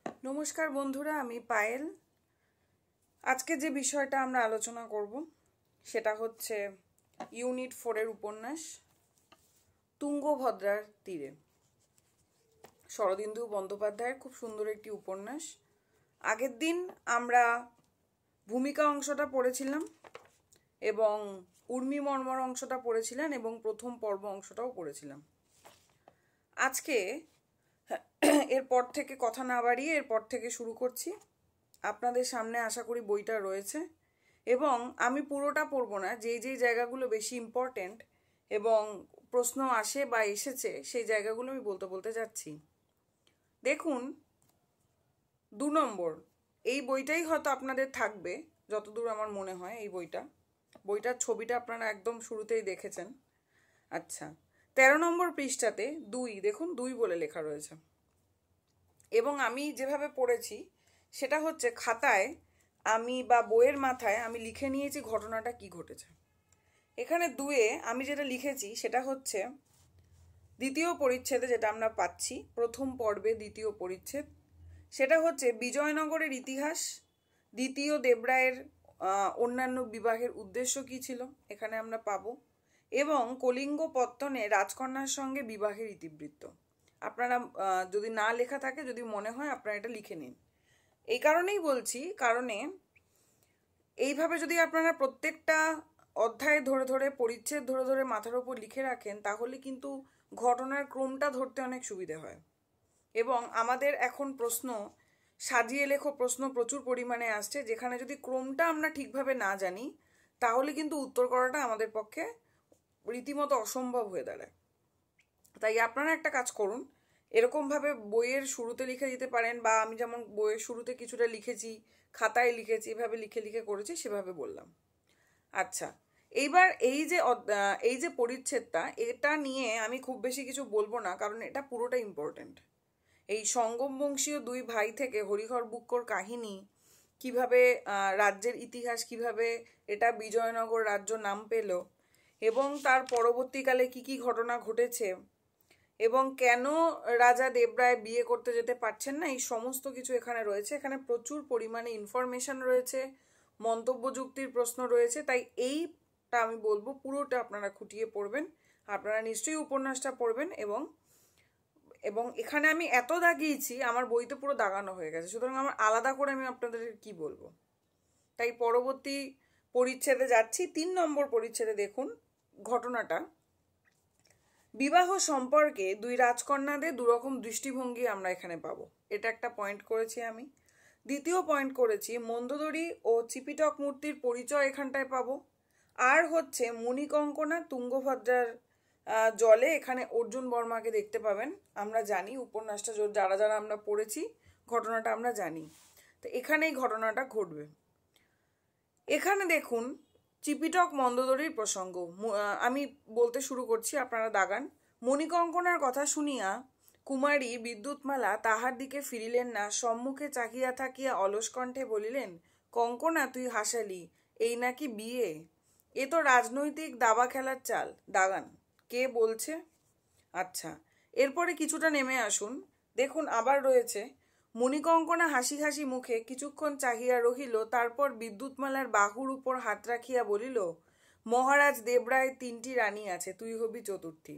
নমস্কার বন্ধুরা, আমি পায়েল। আজকে যে বিষয়টা আমরা আলোচনা করব সেটা হচ্ছে ইউনিট 4-এর উপন্যাস তুঙ্গভদ্রার তীরে। শরদিন্দু বন্দ্যোপাধ্যায়ের খুব সুন্দর একটি উপন্যাস। আগের দিন আমরা ভূমিকা অংশটা পড়েছিলাম এবং উর্মি মর্মর অংশটা পড়েছিলেন এবং প্রথম পর্ব অংশটাও পড়েছিলাম। আজকে এরপর থেকে কথা না বাড়িয়ে এরপর থেকে শুরু করছি। আপনাদের সামনে আশা করি বইটা রয়েছে এবং আমি পুরোটা পড়বো না, যেই যেই জায়গাগুলো বেশি ইম্পর্টেন্ট এবং প্রশ্ন আসে বা এসেছে সেই জায়গাগুলো আমি বলতে বলতে যাচ্ছি। দেখুন, 2 নম্বর, এই বইটাই হয়তো আপনাদের থাকবে যতদূর আমার মনে হয়। এই বইটার ছবিটা আপনারা একদম শুরুতেই দেখেছেন। আচ্ছা, 13 নম্বর পৃষ্ঠাতে 2 দেখুন, 2 বলে লেখা রয়েছে এবং আমি যেভাবে পড়েছি সেটা হচ্ছে খাতায় আমি বা বইয়ের মাথায় আমি লিখে নিয়েছি ঘটনাটা কি ঘটেছে। এখানে 2-এ আমি যেটা লিখেছি সেটা হচ্ছে দ্বিতীয় পরিচ্ছেদে, যেটা আমরা পাচ্ছি প্রথম পর্বে দ্বিতীয় পরিচ্ছেদ, সেটা হচ্ছে বিজয়নগরের ইতিহাস, দ্বিতীয় দেবরায়ের অন্যান্য বিবাহের উদ্দেশ্য কি ছিল এখানে আমরা পাবো, এবং কলিঙ্গ পত্তনে রাজকন্যার সঙ্গে বিবাহের ইতিবৃত্ত। আপনারা যদি না লেখা থাকে, যদি মনে হয়, আপনারা এটা লিখে নিন। এই কারণেই বলছি, কারণে এইভাবে যদি আপনারা প্রত্যেকটা অধ্যায় ধরে ধরে, পরিচ্ছেদ ধরে ধরে মাথার ওপর লিখে রাখেন, তাহলে কিন্তু ঘটনার ক্রমটা ধরতে অনেক সুবিধে হয়। এবং আমাদের এখন প্রশ্ন, সাজিয়ে লেখো প্রশ্ন প্রচুর পরিমাণে আসছে, যেখানে যদি ক্রমটা আমরা ঠিকভাবে না জানি তাহলে কিন্তু উত্তর করাটা আমাদের পক্ষে রীতিমতো অসম্ভব হয়ে দাঁড়ায়। তাই আপনারা একটা কাজ করুন, এরকমভাবে বইয়ের শুরুতে লিখে দিতে পারেন, বা আমি যেমন বইয়ের শুরুতে কিছুটা লিখেছি, খাতায় লিখেছি, এভাবে লিখে লিখে করেছি, সেভাবে বললাম। আচ্ছা, এইবার এই যে পরিচ্ছেদটা, এটা নিয়ে আমি খুব বেশি কিছু বলবো না, কারণ এটা পুরোটা ইম্পর্টেন্ট। এই সঙ্গম বংশীয় 2 ভাই থেকে হরিহর বুক্কোর কাহিনী, কিভাবে রাজ্যের ইতিহাস, কিভাবে এটা বিজয়নগর রাজ্য নাম পেল, এবং তার পরবর্তীকালে কি কি ঘটনা ঘটেছে, এবং কেন রাজা দেবরায় বিয়ে করতে যেতে পারছেন না, এই সমস্ত কিছু এখানে রয়েছে। এখানে প্রচুর পরিমাণে ইনফরমেশন রয়েছে, মন্তব্য যুক্তির প্রশ্ন রয়েছে। তাই এইটা আমি বলবো পুরোটা আপনারা খুঁটিয়ে পড়বেন। আপনারা নিশ্চয়ই উপন্যাসটা পড়বেন এবং এখানে আমি এত দাগিয়েছি, আমার বইতে পুরো দাগানো হয়ে গেছে, সুতরাং আমার আলাদা করে আমি আপনাদের কি বলবো। তাই পরবর্তী পরিচ্ছেদে যাচ্ছি। 3 নম্বর পরিচ্ছেদে দেখুন ঘটনাটা। বিবাহ সম্পর্কে 2 রাজকন্যাদের 2 রকম দৃষ্টিভঙ্গি আমরা এখানে পাবো, এটা একটা পয়েন্ট করেছি আমি। দ্বিতীয় পয়েন্ট করেছি মন্দোদরী ও চিপিটক মূর্তির পরিচয় এখানটায় পাবো। আর হচ্ছে মণিকঙ্কনা তুঙ্গভদ্রার জলে এখানে অর্জুন বর্মাকে দেখতে পাবেন। আমরা জানি উপন্যাসটা যারা যারা আমরা পড়েছি, ঘটনাটা আমরা জানি। তো এখানেই ঘটনাটা ঘটবে। এখানে দেখুন চিপিটক মন্দোদরীর প্রসঙ্গ আমি বলতে শুরু করছি, আপনারা দাগান। মণিকঙ্কনার কথা শুনিয়া কুমারী বিদ্যুৎমালা তাহার দিকে ফিরিলেন না, সম্মুখে চাহিয়া থাকিয়া অলস কণ্ঠে বলিলেন, কঙ্কনা তুই হাসালি, এই নাকি বিয়ে? এ তো রাজনৈতিক দাবা খেলার চাল। দাগান, কে বলছে? আচ্ছা, এরপরে কিছুটা নেমে আসুন। দেখুন আবার রয়েছে, মণিকঙ্কনা হাসি হাসি মুখে কিছুক্ষণ চাহিয়া রহিল, তারপর বিদ্যুৎমালার বাহুর উপর হাত রাখিয়া বলিল, মহারাজ দেবরায় 3টি রানী আছে, তুই হবি চতুর্থী।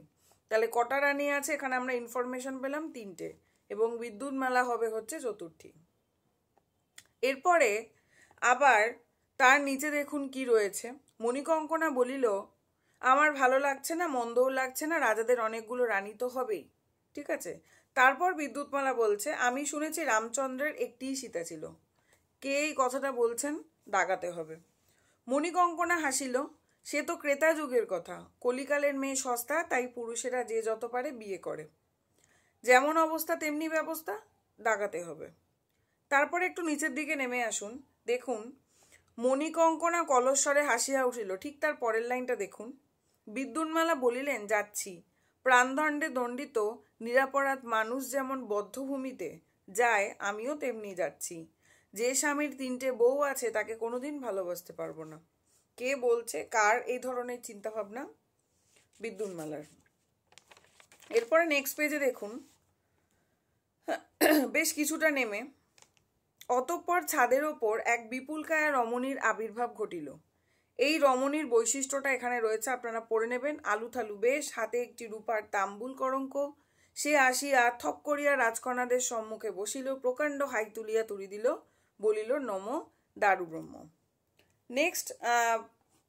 তাহলে কটা রানী আছে এখানে আমরা ইনফরমেশন পেলাম? 3টে, এবং বিদ্যুৎমালা হবে হচ্ছে চতুর্থী। এরপরে আবার তার নিচে দেখুন কি রয়েছে। মণিকঙ্কনা বলিল, আমার ভালো লাগছে না, মন্দও লাগছে না, রাজাদের অনেকগুলো রানী তো হবেই, ঠিক আছে। তারপর বিদ্যুৎমালা বলছে, আমি শুনেছি রামচন্দ্রের একটিই সীতা ছিল। কে এই কথাটা বলছেন? দাগাতে হবে। মণিকঙ্কনা হাসিল, সে তো ক্রেতা যুগের কথা, কলিকালের মেয়ে সস্তা, তাই পুরুষেরা যে যত পারে বিয়ে করে, যেমন অবস্থা তেমনি ব্যবস্থা। দাগাতে হবে। তারপরে একটু নিচের দিকে নেমে আসুন। দেখুন মণিকঙ্কনা কলস্বরে হাসিয়া উঠিল। ঠিক তার পরের লাইনটা দেখুন, বিদ্যুৎমালা বলিলেন, যাচ্ছি। প্রাণদণ্ডে দণ্ডিত নিরাপরাধ মানুষ যেমন বদ্ধভূমিতে যায়, আমিও তেমনি যাচ্ছি। যে স্বামীর 3টে বউ আছে তাকে কোনোদিন ভালোবাসতে পারবো না। কে বলছে? কার এই ধরনের চিন্তাভাবনা? বিদ্যুৎমালার। এরপরে নেক্সট পেজে দেখুন, বেশ কিছুটা নেমে অতঃপর ছাদের ওপর এক বিপুলকায়া রমণীর আবির্ভাব ঘটিল। এই রমণীর বৈশিষ্ট্যটা এখানে রয়েছে, আপনারা পড়ে নেবেন। আলু থালু বেশ, হাতে একটি রূপার তাম্বুল কলঙ্ক। সে আসিয়া থপ করিয়া রাজকন্যাদের সম্মুখে বসিল, প্রকাণ্ড হাই তুলিয়া তুলি দিল, বলিল নম দারু ব্রহ্ম। নেক্সট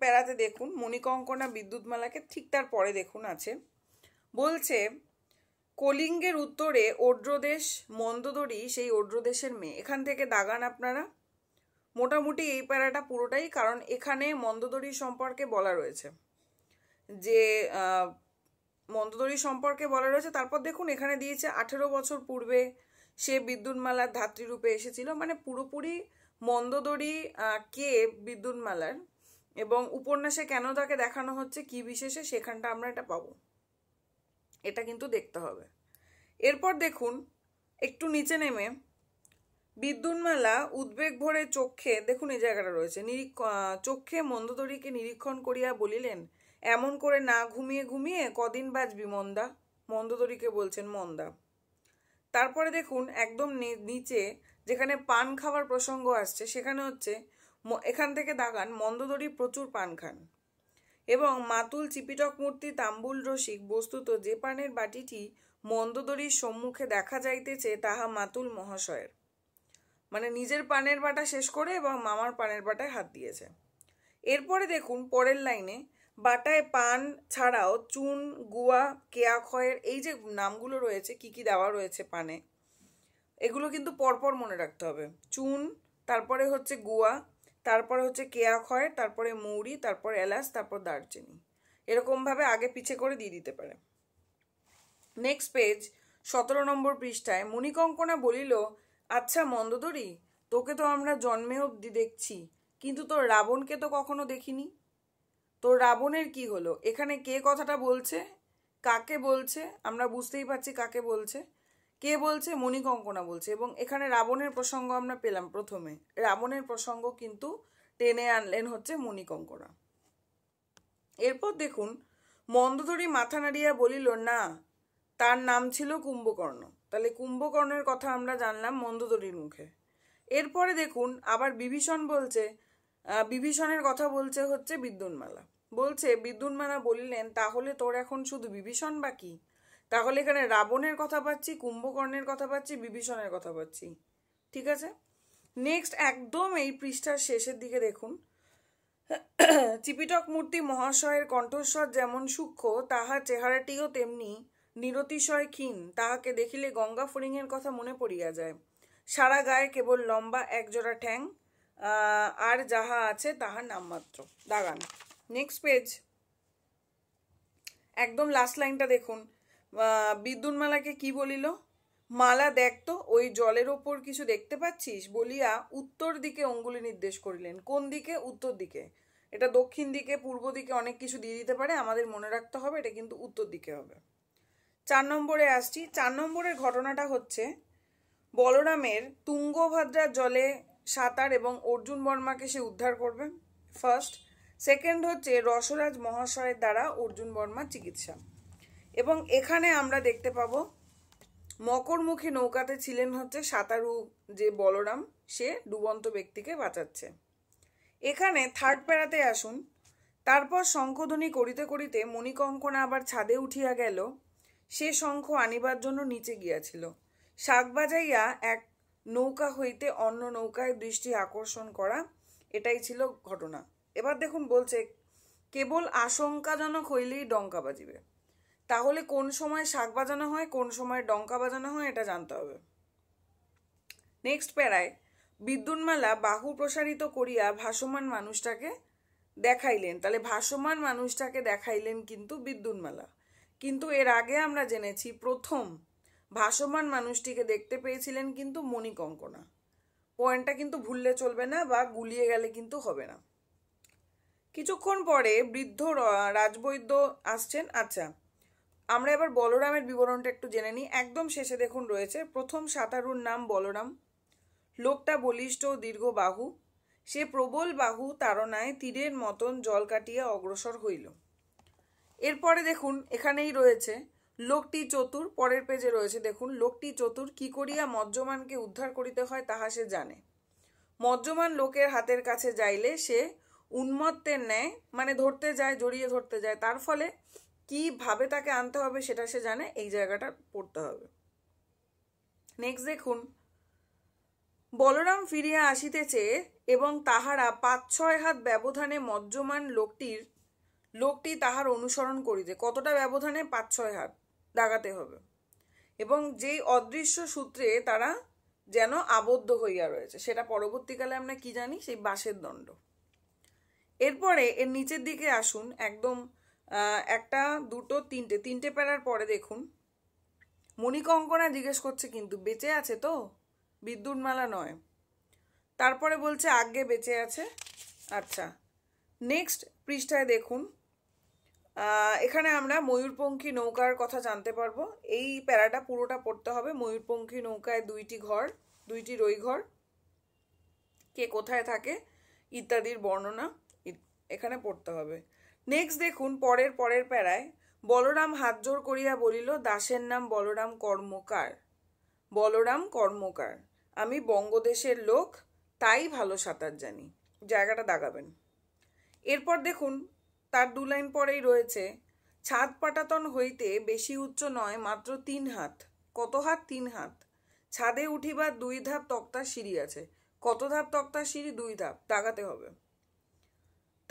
প্যারাতে দেখুন মণিকঙ্কনা বিদ্যুৎমালাকে ঠিক তার পরে দেখুন আছে, বলছে কলিঙ্গের উত্তরে ওড্রদেশ, মন্দোদরী সেই ওড্রদেশের মেয়ে। এখান থেকে দাগান আপনারা মোটামুটি এই প্যারাটা পুরোটাই, কারণ এখানে মন্দোদরী সম্পর্কে বলা রয়েছে, যে মন্দোদরী সম্পর্কে বলা রয়েছে। তারপর দেখুন এখানে দিয়েছে 18 বছর পূর্বে সে বিদ্যুৎমালার ধাত্রীরূপে এসেছিল, মানে পুরোপুরি মন্দোদরী কে বিদ্যুৎমালার এবং উপন্যাসে কেন তাকে দেখানো হচ্ছে কি বিশেষে, সেখানটা আমরা এটা পাবো, এটা কিন্তু দেখতে হবে। এরপর দেখুন একটু নিচে নেমে বিদ্যুৎমালা উদ্বেগ ভরে চক্ষে, দেখুন এই জায়গাটা রয়েছে, চক্ষে মন্দোদরীকে নিরীক্ষণ করিয়া বলিলেন, এমন করে না ঘুমিয়ে ঘুমিয়ে কদিন বাজবি মন্দা। মন্দোদরীকে বলছেন মন্দা। তারপরে দেখুন একদম নিচে যেখানে পান খাওয়ার প্রসঙ্গ আসছে, সেখানে হচ্ছে এখান থেকে দাগান মন্দোদরী প্রচুর পান খান এবং মাতুল চিপিটক মূর্তি তাম্বুল রসিক, বস্তুত যে পানের বাটিটি মন্দোদরীর সম্মুখে দেখা যাইতেছে তাহা মাতুল মহাশয়ের, মানে নিজের পানের বাটা শেষ করে এবং মামার পানের বাটায় হাত দিয়েছে। এরপরে দেখুন পরের লাইনে বাটায় পান ছাড়াও চুন, গুয়া, কেয়াক্ষয়ের এই যে নামগুলো রয়েছে, কি কি দেওয়া রয়েছে পানে, এগুলো কিন্তু পরপর মনে রাখতে হবে। চুন, তারপরে হচ্ছে গুয়া, তারপরে হচ্ছে কেয়াক্ষয়, তারপরে মৌরি, তারপর এলাচ, তারপর দারচিনি, এরকমভাবে আগে পিছে করে দিয়ে দিতে পারে। নেক্সট পেজ 17 নম্বর পৃষ্ঠায় মণিকঙ্কনা বলিল, আচ্ছা মন্দোদরী, তোকে তো আমরা জন্মে অবধি দেখছি, কিন্তু তোর রাবণকে তো কখনো দেখিনি। তোর রাবণের কি হলো? এখানে কে কথাটা বলছে, কাকে বলছে, আমরা বুঝতেই পারছি কাকে বলছে। কে বলছে? মণিকঙ্কনা বলছে। এবং এখানে রাবণের প্রসঙ্গ আমরা পেলাম প্রথমে, রাবণের প্রসঙ্গ কিন্তু টেনে আনলেন হচ্ছে মণিকঙ্কনা। এরপর দেখুন মন্দোদরী মাথা নাড়িয়া বলিল, না, তার নাম ছিল কুম্ভকর্ণ। তাহলে কুম্ভকর্ণের কথা আমরা জানলাম মন্দোদরীর মুখে। এরপরে দেখুন আবার বিভীষণ বলছে, বিভীষণের কথা বলছে হচ্ছে বিদ্যুৎমালা। বলছে বিদ্যুৎমালা বলিলেন, তাহলে তোর এখন শুধু বিভীষণ বাকি? তাহলে এখানে রাবণের কথা পাচ্ছি, কুম্ভকর্ণের কথা পাচ্ছি, বিভীষণের কথা পাচ্ছি। ঠিক আছে, নেক্সট একদম এই পৃষ্ঠার শেষের দিকে দেখুন, চিপিটক মূর্তি মহাশয়ের কণ্ঠস্বর যেমন সূক্ষ্ম, তাহার চেহারাটিও তেমনি নিরতিশয় ক্ষীণ। তাহাকে দেখিলে গঙ্গা ফড়িংয়ের কথা মনে পড়িয়া যায়। সারা গায়ে কেবল লম্বা একজোড়া ঠ্যাং, আর যাহা আছে তাহার নামমাত্র। দাগান নেক্সট পেজ, একদম লাস্ট লাইনটা দেখুন, বিদ্যুৎমালাকে কি বলিল, মালা দেখ তো ওই জলের ওপর কিছু দেখতে পাচ্ছিস, বলিয়া উত্তর দিকে অঙ্গুলি নির্দেশ করিলেন। কোন দিকে? উত্তর দিকে। এটা দক্ষিণ দিকে, পূর্ব দিকে অনেক কিছু দিয়ে দিতে পারে, আমাদের মনে রাখতে হবে এটা কিন্তু উত্তর দিকে হবে। 4 নম্বরে আসছি। 4 নম্বরের ঘটনাটা হচ্ছে বলরামের তুঙ্গভদ্রার জলে সাঁতার এবং অর্জুন বর্মাকে সে উদ্ধার করবে, ফার্স্ট। সেকেন্ড হচ্ছে রসরাজ মহাশয়ের দ্বারা অর্জুন বর্মার চিকিৎসা। এবং এখানে আমরা দেখতে পাবো মকরমুখী নৌকাতে ছিলেন হচ্ছে সাঁতারু যে বলরাম, সে ডুবন্ত ব্যক্তিকে বাঁচাচ্ছে। এখানে থার্ড প্যারাতে আসুন। তারপর শঙ্খধ্বনি করিতে করিতে মণিকঙ্কনা আবার ছাদে উঠিয়া গেল। সে শঙ্খ আনিবার জন্য নিচে গিয়াছিল। শাক বাজাইয়া এক নৌকা হইতে অন্য নৌকায় দৃষ্টি আকর্ষণ করা, এটাই ছিল ঘটনা। এবার দেখুন বলছে কেবল আশঙ্কাজনক হইলেই ডঙ্কা বাজিবে। তাহলে কোন সময় শাক বাজানো হয়, কোন সময় ডঙ্কা বাজানো হয়, এটা জানতে হবে। নেক্সট প্যারায় বিদ্যুৎমালা বাহু প্রসারিত করিয়া ভাসমান মানুষটাকে দেখাইলেন। তাহলে ভাসমান মানুষটাকে দেখাইলেন কিন্তু বিদ্যুৎমালা, কিন্তু এর আগে আমরা জেনেছি প্রথম ভাসমান মানুষটিকে দেখতে পেয়েছিলেন কিন্তু মণিকঙ্কনা। পয়েন্টটা কিন্তু ভুললে চলবে না, বা গুলিয়ে গেলে কিন্তু হবে না। কিছুক্ষণ পরে বৃদ্ধ রাজবৈদ্য আসছেন। আচ্ছা, আমরা এবার বলরামের বিবরণটা একটু জেনে নিই। একদম শেষে দেখুন রয়েছে প্রথম সাঁতারুর নাম বলরাম। লোকটা বলিষ্ঠ দীর্ঘ বাহু, সে প্রবল বাহু তাড়নায় তীরের মতন জল কাটিয়া অগ্রসর হইল। এরপরে দেখুন এখানেই রয়েছে লোকটি চতুর, পরের পেজে রয়েছে দেখুন, লোকটি চতুর, কি করিয়া মজ্জমানকে উদ্ধার করিতে হয় তাহা সে জানে। মজ্জমান লোকের হাতের কাছে যাইলে সে উন্মত্তের ন্যায় মানে ধরতে যায়, জড়িয়ে ধরতে যায়, তার ফলে কিভাবে তাকে আনতে হবে সেটা সে জানে। এই জায়গাটা পড়তে হবে। নেক্সট দেখুন, বলরাম ফিরিয়া আসিতেছে এবং তাহারা 5-6 হাত ব্যবধানে মজ্জমান লোকটি তাহার অনুসরণ করিতে। কতটা ব্যবধানে? 5-6 হাত দাগাতে হবে। এবং যেই অদৃশ্য সূত্রে তারা যেন আবদ্ধ হইয়া রয়েছে, সেটা পরবর্তীকালে আমরা কি জানি, সেই বাঁশের দণ্ড। এরপরে এর নিচের দিকে আসুন, একদম 1, 2, 3টে প্যারার পরে দেখুন, মণিকঙ্কনা জিজ্ঞেস করছে কিন্তু বেঁচে আছে তো, বিদ্যুৎমালা নয়। তারপরে বলছে আজ্ঞে বেঁচে আছে। আচ্ছা, নেক্সট পৃষ্ঠায় দেখুন, এখানে আমরা ময়ূরপঙ্খী নৌকার কথা জানতে পারবো। এই প্যারাটা পুরোটা পড়তে হবে। ময়ূরপঙ্খী নৌকায় 2টি ঘর, 2টি রইঘর, কে কোথায় থাকে ইত্যাদির বর্ণনা এখানে পড়তে হবে। নেক্সট দেখুন, পরের প্যারায় বলরাম হাত জোর করিয়া বলিল, দাসের নাম বলরাম কর্মকার। বলরাম কর্মকার, আমি বঙ্গদেশের লোক, তাই ভালো সাঁতার জানি। জায়গাটা দাগাবেন। এরপর দেখুন, তার 2 লাইন পরেই রয়েছে, ছাদ পাটাতন হইতে বেশি উচ্চ নয়, মাত্র 3 হাত। কত হাত? 3 হাত। ছাদে উঠিবার 2 ধাপ তক্তার সিঁড়ি আছে। কত ধাপ তক্তার সিঁড়ি? 2 ধাপ। দাগাতে হবে।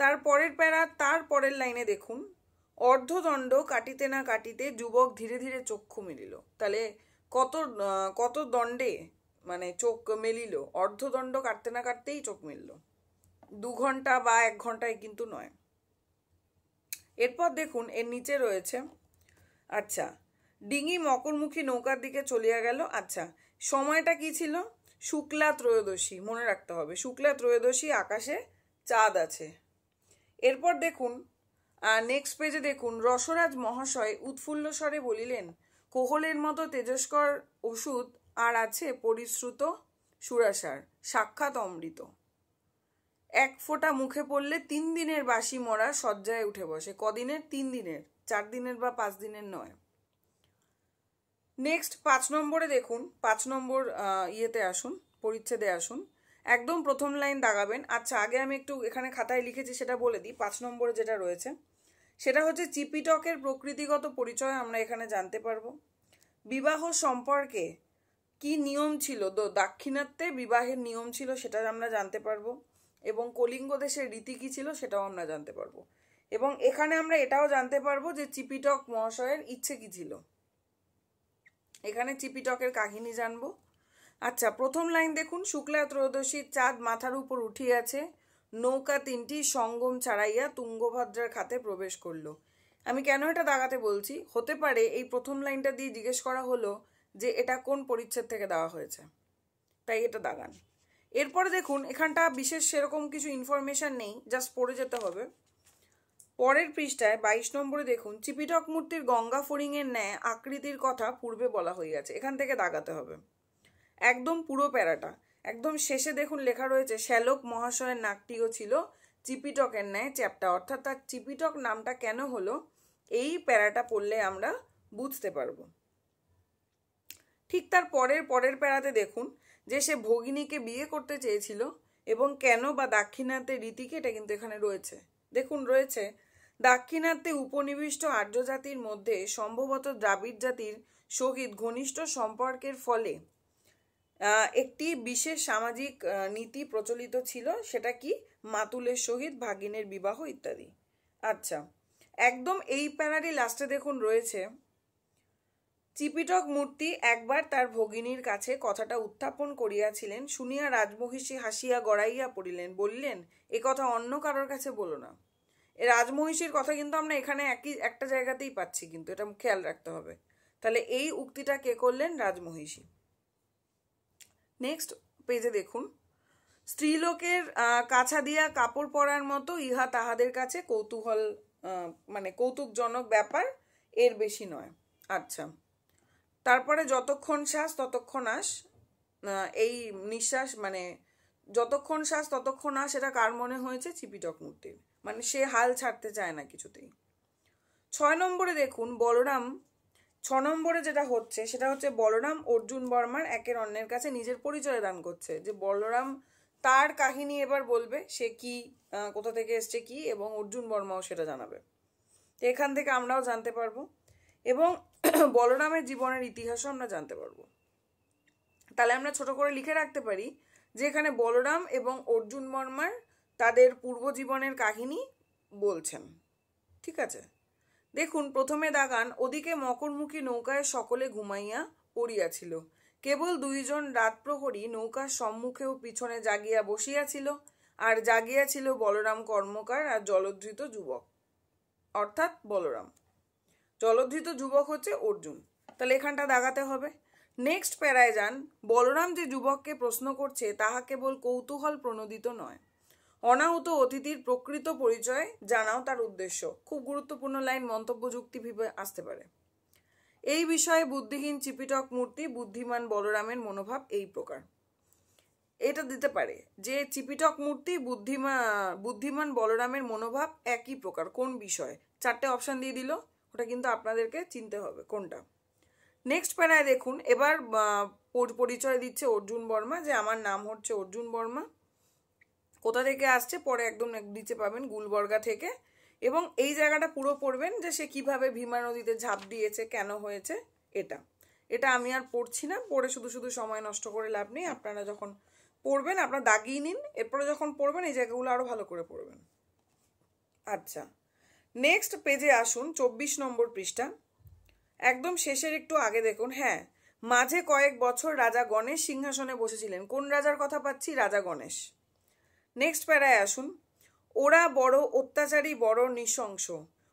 তার পরের প্যারা, তার পরের লাইনে দেখুন, অর্ধদণ্ড কাটিতে না কাটিতে যুবক ধীরে ধীরে চক্ষু মেলিল। তাহলে কত দণ্ডে মানে চোখ মেলিল? অর্ধদণ্ড কাটতে না কাটতেই চোখ মেলল। 2 ঘন্টা বা 1 ঘন্টায় কিন্তু নয়। এরপর দেখুন, এর নিচে রয়েছে, আচ্ছা, ডিঙি মকরমুখী নৌকার দিকে চলিয়া গেল। আচ্ছা, সময়টা কি ছিল? শুক্লা ত্রয়োদশী, মনে রাখতে হবে। শুক্লা ত্রয়োদশী, আকাশে চাঁদ আছে। এরপর দেখুন, নেক্সট পেজে দেখুন, রসরাজ মহাশয় উৎফুল্ল স্বরে বলিলেন, কোহলের মতো তেজস্কর ওষুধ আর আছে? পরিশ্রুত সুরাসার, সাক্ষাৎ অমৃত। 1 ফোঁটা মুখে পড়লে 3 দিনের বাসি মরা শয্যায় উঠে বসে। কদিনের? 3 দিনের, 4 দিনের বা 5 দিনের নয়। নেক্সট 5 নম্বরে দেখুন, 5 নম্বর ইয়েতে আসুন, পরিচ্ছেদে আসুন, একদম প্রথম লাইন দাগাবেন। আচ্ছা, আগে আমি একটু এখানে খাতায় লিখেছি সেটা বলে দিই। 5 নম্বরে যেটা রয়েছে সেটা হচ্ছে চিপিটকের প্রকৃতিগত পরিচয় আমরা এখানে জানতে পারবো। বিবাহ সম্পর্কে কি নিয়ম ছিল, দাক্ষিণাত্যে বিবাহের নিয়ম ছিল সেটা আমরা জানতে পারবো। এবং কলিঙ্গ দেশের রীতি কি ছিল সেটাও আমরা জানতে পারবো। এবং এখানে আমরা এটাও জানতে পারবো যে চিপিটক মহাশয়ের ইচ্ছে কি ছিল। এখানে চিপিটকের কাহিনী জানবো। আচ্ছা, প্রথম লাইন দেখুন, শুক্লা ত্রয়োদশীর চাঁদ মাথার উপর উঠিয়াছে, নৌকা 3টি সঙ্গম ছাড়াইয়া তুঙ্গভদ্রার খাতে প্রবেশ করলো। আমি কেন এটা দাগাতে বলছি, হতে পারে এই প্রথম লাইনটা দিয়ে জিজ্ঞেস করা হলো যে এটা কোন পরিচ্ছেদ থেকে দেওয়া হয়েছে, তাই এটা দাগান। এরপরে দেখুন, এখানটা বিশেষ সেরকম কিছু ইনফরমেশন নেই, জাস্ট পড়ে যেতে হবে। পরের পৃষ্ঠায় 22 নম্বরে দেখুন, চিপিটক মূর্তির গঙ্গা ফড়িংয়ের ন্যায় আকৃতির কথা পূর্বে বলা হইয়াছে। এখান থেকে দাগাতে হবে একদম পুরো প্যারাটা। একদম শেষে দেখুন লেখা রয়েছে, শ্যালক মহাশয়ের নাকটিও ছিল চিপিটকের ন্যায় চ্যাপ্টা। অর্থাৎ তার চিপিটক নামটা কেন হলো, এই প্যারাটা পড়লে আমরা বুঝতে পারবো। ঠিক তার পরের প্যারাতে দেখুন যে সে ভগিনীকে বিয়ে করতে চেয়েছিল এবং কেন বা দাক্ষিণাত্যের রীতিকে, এটা কিন্তু এখানে রয়েছে। দেখুন রয়েছে, দাক্ষিণাত্যে উপনিবিষ্ট আর্য জাতির মধ্যে সম্ভবত দ্রাবিড় জাতির সহিত ঘনিষ্ঠ সম্পর্কের ফলে একটি বিশেষ সামাজিক নীতি প্রচলিত ছিল। সেটা কি? মাতুলের সহিত ভাগিনের বিবাহ ইত্যাদি। আচ্ছা, একদম এই প্যারারই লাস্টে দেখুন রয়েছে, চিপিটক মূর্তি একবার তার ভগিনীর কাছে কথাটা উত্থাপন করিয়াছিলেন, শুনিয়া রাজমহিষী হাসিয়া গড়াইয়া পড়িলেন, বললেন, এ কথা অন্য কারোর কাছে বলো না। এ রাজমহিষীর কথা কিন্তু আমরা এখানে একটা জায়গাতেই পাচ্ছি, কিন্তু এটা খেয়াল রাখতে হবে। তাহলে এই উক্তিটা কে করলেন? রাজমহিষী। নেক্সট পেজে দেখুন, স্ত্রীলোকের কাছা দিয়া কাপড় পরার মতো ইহা তাহাদের কাছে কৌতূহল মানে কৌতুকজনক ব্যাপার, এর বেশি নয়। আচ্ছা, তারপরে যতক্ষণ শ্বাস ততক্ষণ আস, এই নিঃশ্বাস মানে যতক্ষণ শ্বাস ততক্ষণ আস, এটা কার মনে হয়েছে? চিপিটক মূর্তির। মানে সে হাল ছাড়তে চায় না কিছুতেই। 6 নম্বরে দেখুন, বলরাম নম্বরে যেটা হচ্ছে সেটা হচ্ছে বলরাম অর্জুন বর্মার একের অন্যের কাছে নিজের পরিচয় দান করছে, যে বলরাম তার কাহিনী এবার বলবে, সে কি কোথা থেকে এসছে কি, এবং অর্জুন বর্মাও সেটা জানাবে। তো এখান থেকে আমরাও জানতে পারবো এবং বলরামের জীবনের ইতিহাসও আমরা জানতে পারবো। তাহলে আমরা ছোট করে লিখে রাখতে পারি যে এখানে বলরাম এবং অর্জুন বর্মার তাদের পূর্ব জীবনের কাহিনী বলছেন। ঠিক আছে, দেখুন প্রথমে দাগান, ওদিকে মকরমুখী নৌকায় সকলে ঘুমাইয়া পড়িয়াছিল, কেবল দুইজন রাত প্রহরী নৌকার সম্মুখে ও পিছনে জাগিয়া বসিয়াছিল, আর জাগিয়াছিল বলরাম কর্মকার আর জলধৃত যুবক, অর্থাৎ বলরাম। জলধৃত যুবক হচ্ছে অর্জুন, তাহলে এখানটা দাগাতে হবে। নেক্সট প্যারায় যান, বলরাম যে যুবককে প্রশ্ন করছে তাহা কেবল কৌতূহল প্রণোদিত নয়, অনাহুত অতিথির প্রকৃত পরিচয় জানাও তার উদ্দেশ্য। খুব গুরুত্বপূর্ণ লাইন, মন্তব্য যুক্তি ভেবে আসতে পারে। এই বিষয়ে বুদ্ধিহীন চিপিটক মূর্তি বুদ্ধিমান বলরামের মনোভাব এই প্রকার। এটা দিতে পারে যে চিপিটক মূর্তি বুদ্ধিমান বলরামের মনোভাব একই প্রকার, কোন বিষয়? 4টে অপশন দিয়ে দিল, ওটা কিন্তু আপনাদেরকে চিনতে হবে কোনটা। নেক্সট প্যারায় দেখুন, এবার পরিচয় দিচ্ছে অর্জুন বর্মা, যে আমার নাম হচ্ছে অর্জুন বর্মা, কোথা থেকে আসছে পরে একদম নিচে পাবেন, গুলবর্গা থেকে। এবং এই জায়গাটা পুরো পড়বেন যে সে কিভাবে ভীমা নদীতে ঝাঁপ দিয়েছে, কেন হয়েছে। এটা আমি আর পড়ছি না, পড়ে শুধু শুধু সময় নষ্ট করে লাভ নেই। আপনারা যখন পড়বেন আপনারা দাগিয়ে নিন, এরপরে যখন পড়বেন এই জায়গাগুলো আরো ভালো করে পড়বেন। আচ্ছা, নেক্সট পেজে আসুন, 24 নম্বর পৃষ্ঠা, একদম শেষের একটু আগে দেখুন। হ্যাঁ, মাঝে কয়েক বছর রাজা গণেশ সিংহাসনে বসেছিলেন। কোন রাজার কথা পাচ্ছি? রাজা গণেশ। নেক্সট প্যারায় আসুন, ওরা বড় অত্যাচারী, বড় নৃশংস।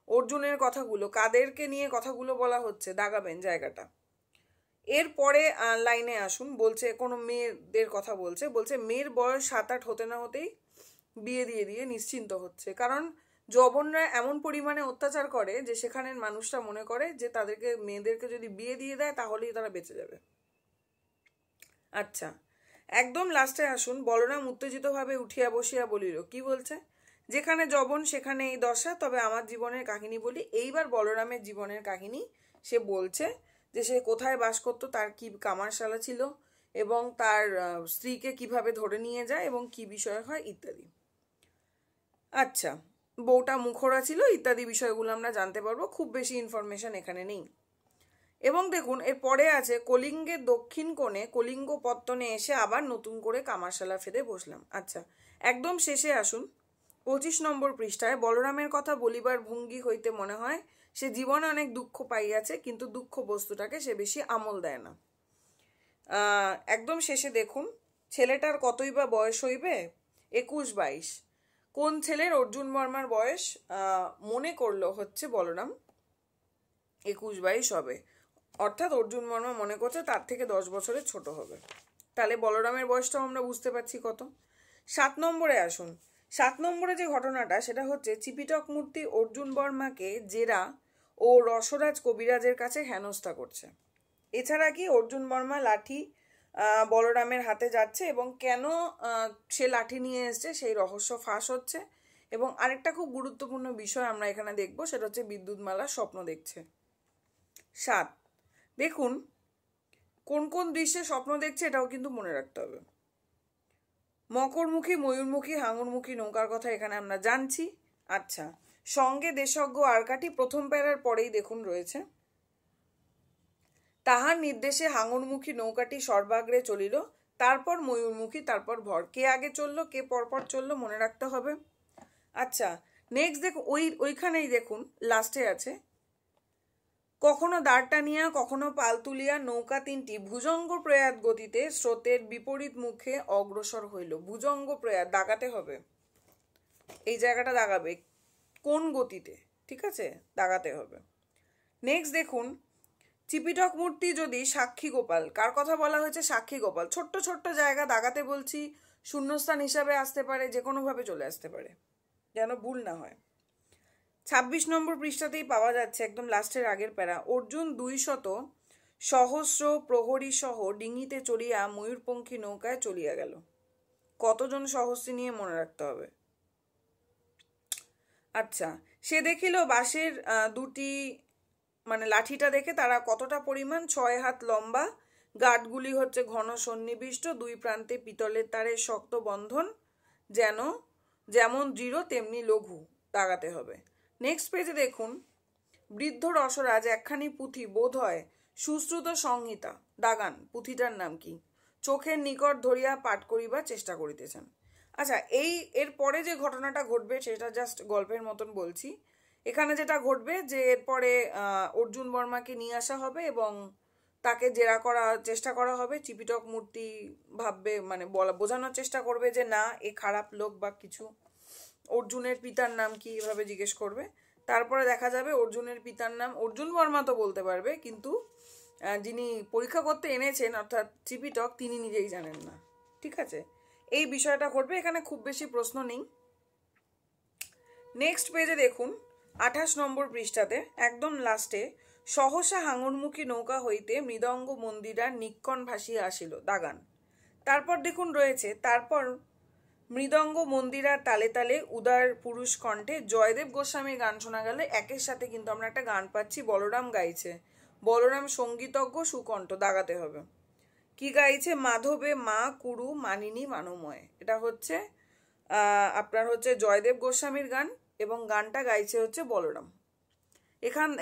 অর্জুনের কথাগুলো, কাদেরকে নিয়ে কথাগুলো বলা হচ্ছে, দাগাবেন জায়গাটা। এরপরে লাইনে আসুন, বলছে কোনো মেয়েদের কথা বলছে, মেয়ের বয়স 7-8 হতে না হতেই বিয়ে দিয়ে নিশ্চিন্ত হচ্ছে, কারণ যবনরা এমন পরিমাণে অত্যাচার করে যে সেখানের মানুষরা মনে করে যে মেয়েদেরকে যদি বিয়ে দিয়ে দেয় তাহলেই তারা বেঁচে যাবে। আচ্ছা, একদম লাস্টে আসুন, বলরাম উত্তেজিতভাবে উঠিয়া বসিয়া বলিল, কি বলছে? যেখানে যবন সেখানে এই দশা, তবে আমার জীবনের কাহিনী বলি। এইবার বলরামের জীবনের কাহিনী সে বলছে, যে সে কোথায় বাস করতো, তার কি কামারশালা ছিল, এবং তার স্ত্রীকে কিভাবে ধরে নিয়ে যায় এবং কি বিষয় হয় ইত্যাদি। আচ্ছা, বউটা মুখরা ছিল ইত্যাদি বিষয়গুলো আমরা জানতে পারবো, খুব বেশি ইনফরমেশন এখানে নেই। এবং দেখুন এর পরে আছে, কলিঙ্গের দক্ষিণ কোণে কলিঙ্গ পত্তনে এসে আবার নতুন করে কামারশালা ফেলে বসলাম। আচ্ছা, একদম শেষে আসুন, 25 নম্বর পৃষ্ঠায়, বলরামের কথা বলিবার ভঙ্গি হইতে মনে হয় সে জীবনে অনেক দুঃখ পাইয়াছে, কিন্তু দুঃখ বস্তুটাকে সে বেশি আমল দেয় না। একদম শেষে দেখুন, ছেলেটার কতই বা বয়স হইবে? 21-22। কোন ছেলের? অর্জুন বর্মার বয়স মনে করলো হচ্ছে বলরাম 21-22 হবে, অর্থাৎ অর্জুন বর্মা মনে করছে তার থেকে 10 বছরের ছোট হবে। তাহলে বলরামের বয়সটাও আমরা বুঝতে পারছি কত। 7 নম্বরে আসুন, 7 নম্বরে যে ঘটনাটা সেটা হচ্ছে, চিপিটক মূর্তি অর্জুন বর্মাকে জেরা ও রসরাজ কবিরাজের কাছে হেনস্থা করছে। এছাড়া কি, অর্জুন বর্মা লাঠি বলরামের হাতে যাচ্ছে এবং কেন সে লাঠি নিয়ে এসছে সেই রহস্য ফাঁস হচ্ছে। এবং আরেকটা খুব গুরুত্বপূর্ণ বিষয় আমরা এখানে দেখব, সেটা হচ্ছে বিদ্যুৎমালার স্বপ্ন দেখছে। 7, দেখুন কোন কোন দৃশ্যে স্বপ্ন দেখছে এটাও কিন্তু মনে রাখতে হবে। মকরমুখী, ময়ূরমুখী, হাঙরমুখী নৌকার কথা এখানে আমরা জানছি। আচ্ছা, সঙ্গে দেশজ্ঞ আরকাঠি প্রথম প্যারার পরেই দেখুন রয়েছে, তাহার নির্দেশে হাঙরমুখী নৌকাটি সর্বাগ্রে চলিল, তারপর ময়ূরমুখী, তারপর ভর। কে আগে চললো, কে পরপর চললো মনে রাখতে হবে। আচ্ছা, নেক্সট দেখুন, ওইখানেই দেখুন লাস্টে আছে, কখনো দাঁড় টানিয়া কখনো পাল তুলিয়া নৌকা তিনটি ভুজঙ্গ প্রয়াত গতিতে স্রোতের বিপরীত মুখে অগ্রসর হইল। ভুজঙ্গ প্রয়াত দাগাতে হবে, এই জায়গাটা দাগাবে, কোন গতিতে, ঠিক আছে, দাগাতে হবে। নেক্সট দেখুন, চিপিটক মূর্তি যদি সাক্ষী গোপাল, কার কথা বলা হয়েছে? সাক্ষী গোপাল। ছোট্ট ছোট্ট জায়গা দাগাতে বলছি, শূন্যস্থান হিসাবে আসতে পারে, যে কোনোভাবে চলে আসতে পারে, যেন ভুল না হয়। 26 নম্বর পৃষ্ঠাতেই পাওয়া যাচ্ছে, একদম লাস্টের আগের প্যারা, অর্জুন 200 সহস্র প্রহরী সহ ডিঙিতে চড়িয়া ময়ূরপঙ্খী নৌকায় চলিয়া গেল। কতজন সহস্রী নিয়ে মনে রাখতে হবে। আচ্ছা, সে দেখিল বাঁশের দুটি মানে লাঠিটা দেখে তারা কতটা পরিমাণ, 6 হাত লম্বা, গাঁটগুলি হচ্ছে ঘন সন্নিবিষ্ট, দুই প্রান্তে পিতলের তারের শক্ত বন্ধন, যেমন দৃঢ় তেমনি লঘু, দাগাতে হবে। নেক্সট পেজে দেখুন, বৃদ্ধ রসরাজ একখানি পুঁথি, বোধ হয় সুশ্রুত সংহিতা, দাগান, পুঁথিটার নাম কি, চোখের নিকট ধরিয়া পাঠ করিবার চেষ্টা করিতেছেন। আচ্ছা, এর পরে যে ঘটনাটা ঘটবে সেটা জাস্ট গল্পের মতন বলছি। এখানে যেটা ঘটবে যে এরপরে অর্জুন বর্মাকে নিয়ে আসা হবে এবং তাকে জেরা করার চেষ্টা করা হবে। ত্রিপিটক মূর্তি ভাববে, মানে বোঝানোর চেষ্টা করবে যে না, এ খারাপ লোক বা কিছু। অর্জুনের পিতার নাম কি এভাবে জিজ্ঞেস করবে। তারপরে দেখা যাবে অর্জুনের পিতার নাম অর্জুন বর্মা তো বলতে পারবে, কিন্তু যিনি পরীক্ষা করতে এনেছেন অর্থাৎ ত্রিপিটক, তিনি নিজেই জানেন না। ঠিক আছে, এই বিষয়টা ঘটবে। এখানে খুব বেশি প্রশ্ন নেই। নেক্সট পেজে দেখুন, 28 নম্বর পৃষ্ঠাতে একদম লাস্টে, সহসা হাঙরমুখী নৌকা হইতে মৃদঙ্গ মন্দিরার নিক্কণ ভাসিয়া আসিল, দাগান। তারপর দেখুন রয়েছে, তারপর মৃদঙ্গ মন্দিরার তালে তালে উদার পুরুষ কণ্ঠে জয়দেব গোস্বামীর গান শোনা গেল। একের সাথে কিন্তু আমরা একটা গান পাচ্ছি, বলরাম গাইছে, বলরাম সঙ্গীতজ্ঞ সুকণ্ঠ, দাগাতে হবে। কি গাইছে? মাধবে মা কুরু মানিনী মানময়। এটা হচ্ছে আপনার হচ্ছে জয়দেব গোস্বামীর গান এবং গানটা গাইছে হচ্ছে বলরাম।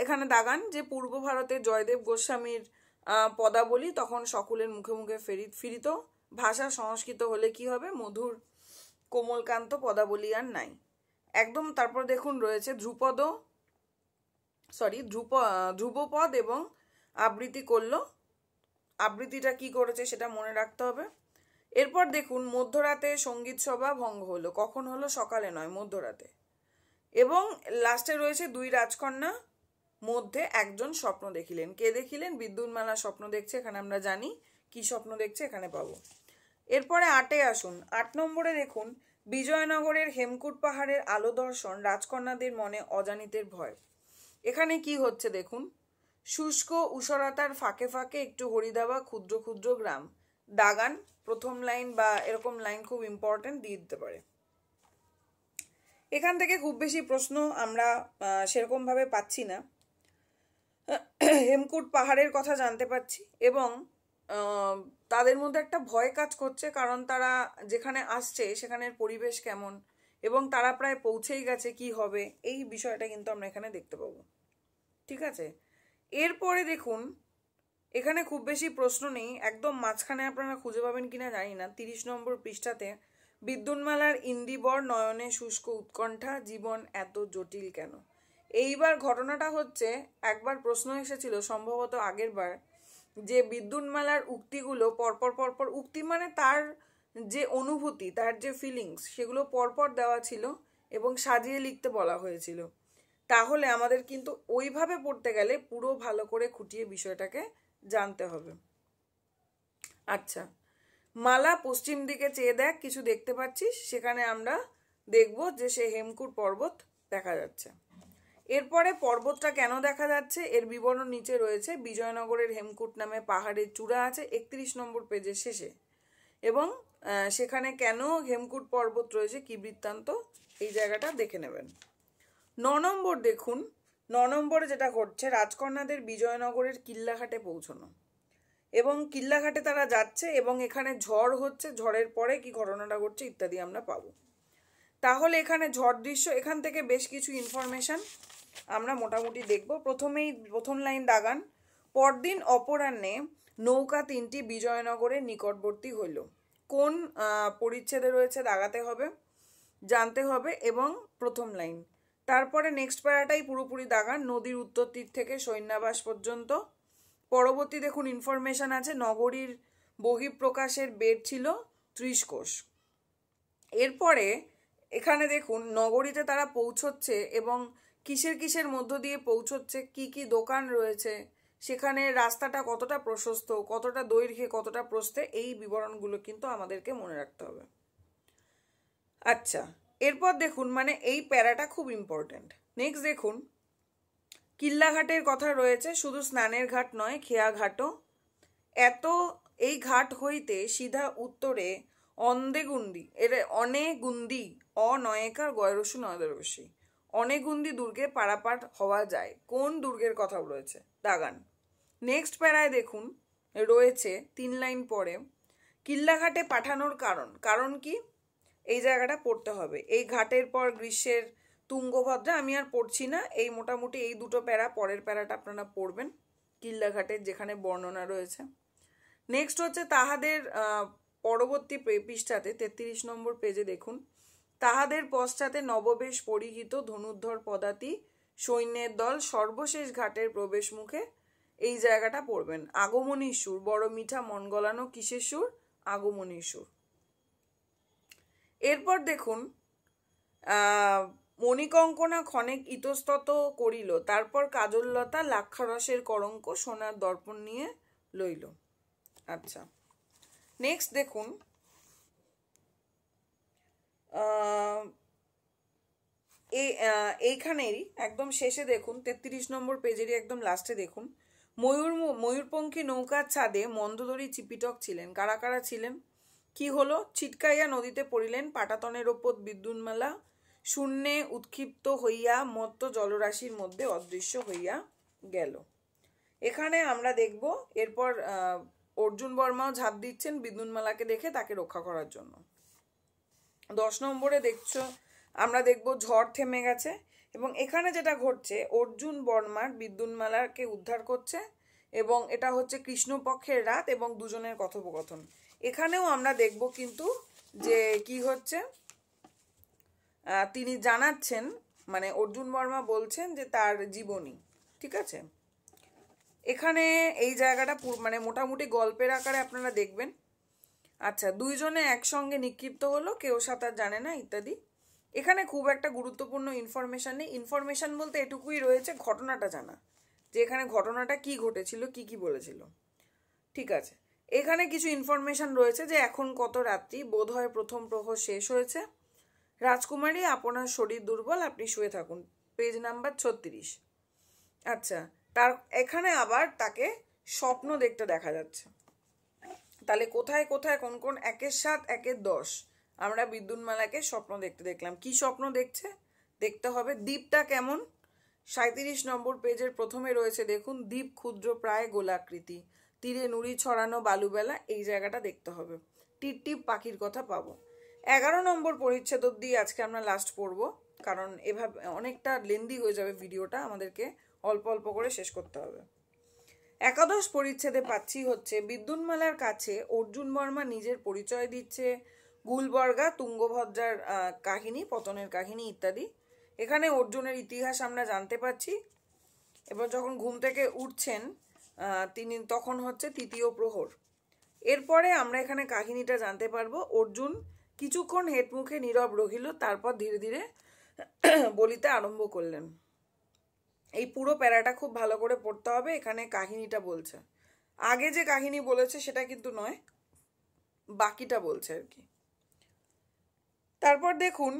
এখানে দাগান যে পূর্ব ভারতে জয়দেব গোস্বামীর পদাবলী তখন সকলের মুখে মুখে ফিরিত। ভাষা সংস্কৃত হলে কি হবে? মধুর কোমলকান্ত পদাবলী আর নাই একদম। তারপর দেখুন রয়েছে ধ্রুবপদ এবং আবৃত্তি করলো। আবৃত্তিটা কি করেছে সেটা মনে রাখতে হবে। এরপর দেখুন, মধ্যরাতে সঙ্গীত সভা ভঙ্গ হলো। কখন হলো? সকালে নয়, মধ্যরাতে। এবং লাস্টে রয়েছে, দুই রাজকন্যা মধ্যে একজন স্বপ্ন দেখিলেন। কে দেখিলেন? বিদ্যুৎমালা স্বপ্ন দেখছে। এখানে আমরা জানি কি স্বপ্ন দেখছে, এখানে পাবো। এরপরে 8-এ আসুন। 8 নম্বরে দেখুন, বিজয়নগরের হেমকূট পাহাড়ের আলো দর্শন, রাজকন্যাদের মনে অজানিতের ভয়। এখানে কি হচ্ছে দেখুন, শুষ্ক উষরতার ফাঁকে ফাঁকে একটু হরিদাবা ক্ষুদ্র ক্ষুদ্র গ্রাম, দাগান। প্রথম লাইন বা এরকম লাইন খুব ইম্পর্টেন্ট, দিয়ে দিতে পারে। এখান থেকে খুব বেশি প্রশ্ন আমরা সেরকম ভাবে পাচ্ছি না। হেমকূট পাহাড়ের কথা জানতে পাচ্ছি এবং তাদের মধ্যে একটা ভয় কাজ করছে, কারণ তারা যেখানে আসছে সেখানের পরিবেশ কেমন এবং তারা প্রায় পৌঁছেই গেছে, কি হবে, এই বিষয়টা কিন্তু আমরা এখানে দেখতে পাবো। ঠিক আছে, এরপরে দেখুন, এখানে খুব বেশি প্রশ্ন নেই, একদম মাঝখানে আপনারা খুঁজে পাবেন কিনা জানি না। 30 নম্বর পৃষ্ঠাতে, বিদ্যুৎমালার ইন্দিবর নয়নে শুষ্ক উৎকণ্ঠা, জীবন এত জটিল কেন। এইবার ঘটনাটা হচ্ছে, একবার প্রশ্ন এসেছিল সম্ভবত আগের বার, যে বিদ্যুৎমালার উক্তিগুলো পরপর উক্তি মানে তার যে অনুভূতি, তার যে ফিলিংস, সেগুলো পরপর দেওয়া ছিল এবং সাজিয়ে লিখতে বলা হয়েছিল। তাহলে আমাদের কিন্তু ওইভাবে পড়তে গেলে পুরো ভালো করে খুঁটিয়ে বিষয়টাকে জানতে হবে। আচ্ছা, মালা পশ্চিম দিকে চেয়ে দেখ, কিছু দেখতে পাচ্ছিস? সেখানে আমরা দেখব যে সে হেমকূট পর্বত দেখা যাচ্ছে। এরপরে পর্বতটা কেন দেখা যাচ্ছে এর বিবরণ নিচে রয়েছে। বিজয়নগরের হেমকূট নামে পাহাড়ের চূড়া আছে 31 নম্বর পেজের শেষে, এবং সেখানে কেন হেমকূট পর্বত রয়েছে, কি বৃত্তান্ত, এই জায়গাটা দেখে নেবেন। 9 নম্বর দেখুন, 9 নম্বরে যেটা ঘটছে, রাজকন্যাদের বিজয়নগরের কিল্লাঘাটে পৌঁছানো এবং কিল্লাঘাটে তারা যাচ্ছে এবং এখানে ঝড় হচ্ছে, ঝড়ের পরে কি ঘটনাটা ঘটছে ইত্যাদি আমরা পাবো। তাহলে এখানে ঝড় দৃশ্য, এখান থেকে বেশ কিছু ইনফরমেশন আমরা মোটামুটি দেখব। প্রথম লাইন দাগান, পরদিন অপরাহ্নে নৌকা 3টি বিজয়নগরের নিকটবর্তী হইল। কোন পরিচ্ছেদে রয়েছে দাগাতে হবে, জানতে হবে। এবং প্রথম লাইন, তারপরে নেক্সট প্যারাটাই পুরোপুরি দাগান, নদীর উত্তর তীর থেকে সৈন্যাবাস পর্যন্ত। পরবর্তী দেখুন ইনফরমেশন আছে, নগরীর বহিঃপ্রকাশের বেদ ছিল 30 কোষ। এরপরে এখানে দেখুন নগরীতে তারা পৌঁছচ্ছে এবং কিসের মধ্য দিয়ে পৌঁছচ্ছে, কি কি দোকান রয়েছে, সেখানে রাস্তাটা কতটা প্রশস্ত, কতটা দৈর্ঘ্যে, কতটা প্রস্থে, এই বিবরণগুলো কিন্তু আমাদেরকে মনে রাখতে হবে। আচ্ছা, এরপর দেখুন, মানে এই প্যারাটা খুব ইম্পর্টেন্ট। নেক্সট দেখুন, কিল্লাঘাটের কথা রয়েছে, শুধু স্নানের ঘাট নয়, খেয়া ঘাটও। এই ঘাট হইতে সিধা উত্তরে অন্দেগুন্দি, এর অনেগুন্দি, অনয়কার গয়রসু নয়দরসী, অনেগুন্দি দুর্গে পারাপার হওয়া যায়। কোন দুর্গের কথা রয়েছে? দাগান। নেক্সট প্যারায় দেখুন রয়েছে 3 লাইন পরে, কিল্লাঘাটে পাঠানোর কারণ। কারণ কি? এই জায়গাটা পড়তে হবে। এই ঘাটের পর গ্রীষ্মের তুঙ্গভদ্রা, আমি আর পড়ছি না, এই মোটামুটি এই দুটো প্যারা, পরের প্যারাটা আপনারা পড়বেন কিল্লাঘাটের যেখানে বর্ণনা রয়েছে। নেক্সট হচ্ছে তাহাদের পরবর্তী পৃষ্ঠাতে 33 নম্বর পেজে দেখুন, তাহাদের পশ্চাতে নববেশ পরিহিত ধনুর্ধর পদাতি সৈন্যের দল সর্বশেষ ঘাটের প্রবেশ মুখে, এই জায়গাটা পড়বেন। আগমনী সুর, বড় মিঠা মন গলানো কিসের সুর? আগমনী সুর। এরপর দেখুন মণিকঙ্কনা ক্ষণেক ইতস্তত করিল, তারপর কাজললতা লাক্ষারসের কলঙ্ক সোনার দর্পণ নিয়ে লইল। আচ্ছা, নেক্সট দেখুন এইখানেরই একদম শেষে দেখুন 33 নম্বর পেজেরই একদম লাস্টে দেখুন, ময়ূরপঙ্খী নৌকার ছাদে মন্দোদরী চিপিটক ছিলেন। কারা কারা ছিলেন? কি হলো? ছিটকাইয়া নদীতে পড়িলেন, পাটাতনের ওপর বিদ্যুন্মালা শূন্যে উৎক্ষিপ্ত হইয়া মত্ত জলরাশির মধ্যে অদৃশ্য হইয়া গেল। এখানে আমরা দেখব এরপর অর্জুন বর্মাও ঝাঁপ দিচ্ছেন বিদ্যুন্মালাকে দেখে তাকে রক্ষা করার জন্য। 10 নম্বরে দেখছো আমরা দেখব ঝড় থেমে গেছে, এবং এখানে যেটা ঘটছে অর্জুন বর্মার বিদ্যুন্মালাকে উদ্ধার করছে, এবং এটা হচ্ছে কৃষ্ণপক্ষের রাত এবং দুজনের কথোপকথন। এখানেও আমরা দেখব কিন্তু যে কি হচ্ছে, তিনি জানাচ্ছেন, মানে অর্জুন বর্মা বলছেন যে তার জীবনী, ঠিক আছে। এখানে এই জায়গাটা মানে মোটামুটি গল্পের আকারে আপনারা দেখবেন। আচ্ছা, দুইজনে একসঙ্গে নিক্ষিপ্ত হলো, কেউ সাঁতার জানে না ইত্যাদি। এখানে খুব একটা গুরুত্বপূর্ণ ইনফরমেশন নেই। ইনফরমেশন বলতে এটুকুই রয়েছে, ঘটনাটা জানা, যে এখানে ঘটনাটা কি ঘটেছিল, কি কি বলেছিল, ঠিক আছে। এখানে কিছু ইনফরমেশন রয়েছে যে এখন কত রাত্রি, বোধ হয় প্রথম প্রহর শেষ হয়েছে, রাজকুমারী আপনার শরীর দুর্বল, আপনি শুয়ে থাকুন, পেজ নাম্বার 36। আচ্ছা, তার এখানে আবার তাকে স্বপ্ন দেখতে দেখা যাচ্ছে। তাহলে কোথায় কোথায় কোন কোন 1-এর 7, 1-এর 10 আমরা বিদ্যুন্মালাকে স্বপ্ন দেখতে দেখলাম। কি স্বপ্ন দেখছে? দেখতে হবে দ্বীপটা কেমন। 37 নম্বর পেজের প্রথমে রয়েছে দেখুন, দ্বীপ ক্ষুদ্র প্রায় গোলাকৃতি, তীরে নুড়ি ছড়ানো বালুবেলা, এই জায়গাটা দেখতে হবে। টিপটিপ পাখির কথা পাবো। 11 নম্বর পরিচ্ছেদ অবধি আজকে আমরা লাস্ট পড়বো, কারণ এভাবে অনেকটা লেন্দি হয়ে যাবে ভিডিওটা, আমাদেরকে অল্প অল্প করে শেষ করতে হবে। 11 পরিচ্ছেদে পাচ্ছি হচ্ছে বিদ্যুন্মালার কাছে অর্জুন বর্মা নিজের পরিচয় দিচ্ছে, গুলবর্গা তুঙ্গভদ্রার কাহিনী, পতনের কাহিনী ইত্যাদি। এখানে অর্জুনের ইতিহাস আমরা জানতে পারছি। এবার যখন ঘুম থেকে উঠছেন তিনি, তখন হচ্ছে 3য় প্রহর। এরপরে আমরা এখানে কাহিনীটা জানতে পারবো। অর্জুন কিছুক্ষণ হেটমুখে নীরব রহিল, তারপর ধীরে ধীরে বলিতে আরম্ভ করলেন। এই পুরো প্যারাটা খুব ভালো করে পড়তে হবে, এখানে কাহিনীটা বলছে। আগে যে কাহিনী বলেছে সেটা কিন্তু নয়, বাকিটা বলছে আর কি। তারপর দেখুন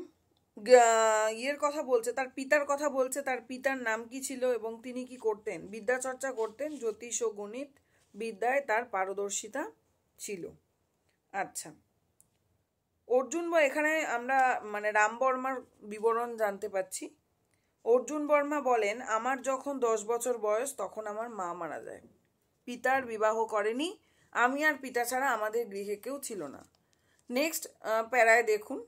ইয়ের কথা বলছে, তার পিতার কথা বলছে, তার পিতার নাম কি ছিল এবং তিনি কি করতেন। বিদ্যা চর্চা করতেন, জ্যোতিষ ও গণিত বিদ্যায় তার পারদর্শিতা ছিল। আচ্ছা, অর্জুন এখানে আমরা মানে রাম বর্মার বিবরণ জানতে পাচ্ছি। অর্জুন বর্মা বলেন, আমার যখন 10 বছর বয়স তখন আমার মা মারা যায়। পিতার বিবাহ করেনি, আমি আর পিতা ছাড়া আমাদের গৃহে কেউ ছিল না। নেক্সট প্যারায় দেখুন,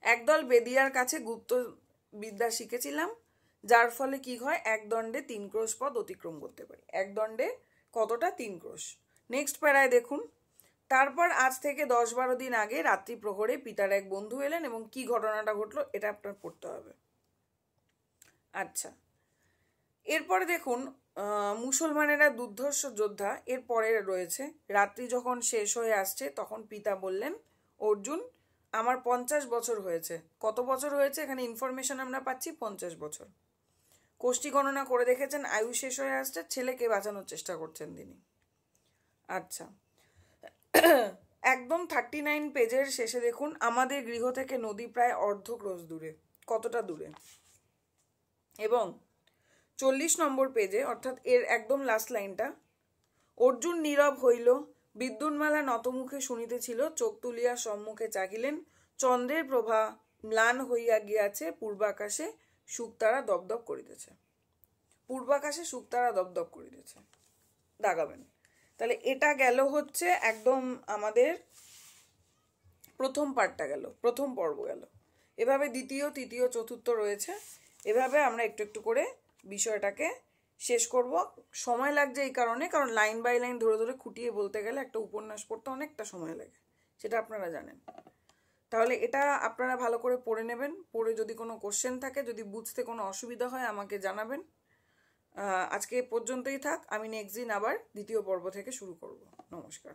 একদল বেদিয়ার কাছে গুপ্ত বিদ্যা শিখেছিলাম, যার ফলে কি হয়, এক দণ্ডে 3 ক্রোশ পথ অতিক্রম করতে পারি। এক দণ্ডে কতটা? 3 ক্রোশ। নেক্সট প্যারায় দেখুন, তারপর আজ থেকে 10-12 দিন আগে রাত্রি প্রহরে পিতার এক বন্ধু এলেন এবং কি ঘটনাটা ঘটলো এটা আপনার পড়তে হবে। আচ্ছা, এরপরে দেখুন মুসলমানেরা দুর্ধর্ষ যোদ্ধা। এরপরে রয়েছে রাত্রি যখন শেষ হয়ে আসছে তখন পিতা বললেন, অর্জুন আমার 50 বছর হয়েছে। কত বছর হয়েছে এখানে ইনফরমেশন আমরা পাচ্ছি? 50 বছর। কোষ্ঠী গণনা করে দেখেছেন, আয়ু শেষ হয়ে আসছে, ছেলেকে বাঁচানোর চেষ্টা করছেন তিনি। আচ্ছা, একদম 39 পেজের শেষে দেখুন, আমাদের গৃহ থেকে নদী প্রায় অর্ধ ক্রোশ দূরে। কতটা দূরে? এবং 40 নম্বর পেজে, অর্থাৎ এর একদম লাস্ট লাইনটা, অর্জুন নীরব হইল, বিদ্যুন্মালা নতমুখে শুনিতেছিল, চোখ তুলিয়া সম্মুখে চাহিলেন, চন্দ্রের প্রভা ম্লান হইয়া গিয়াছে পূর্বাকাশে শুকতারা দপদপ করিতেছে। পূর্বাকাশে শুকতারা দপদপ করিতেছে দাগাবেন। তাহলে এটা গেল হচ্ছে একদম আমাদের প্রথম পার্টটা গেল, প্রথম পর্ব গেল। এভাবে দ্বিতীয়, তৃতীয়, চতুর্থ রয়েছে। এভাবে আমরা একটু একটু করে বিষয়টাকে শেষ করব। সময় লাগছে এই কারণে, কারণ লাইন বাই লাইন ধরে ধরে খুঁটিয়ে বলতে গেলে একটা উপন্যাস পড়তে অনেকটা সময় লাগে, সেটা আপনারা জানেন। তাহলে এটা আপনারা ভালো করে পড়ে নেবেন। পড়ে যদি কোনো কোশ্চেন থাকে, যদি বুঝতে কোনো অসুবিধা হয় আমাকে জানাবেন। আজকে পর্যন্তই থাক। আমি নেক্সট দিন আবার দ্বিতীয় পর্ব থেকে শুরু করব। নমস্কার।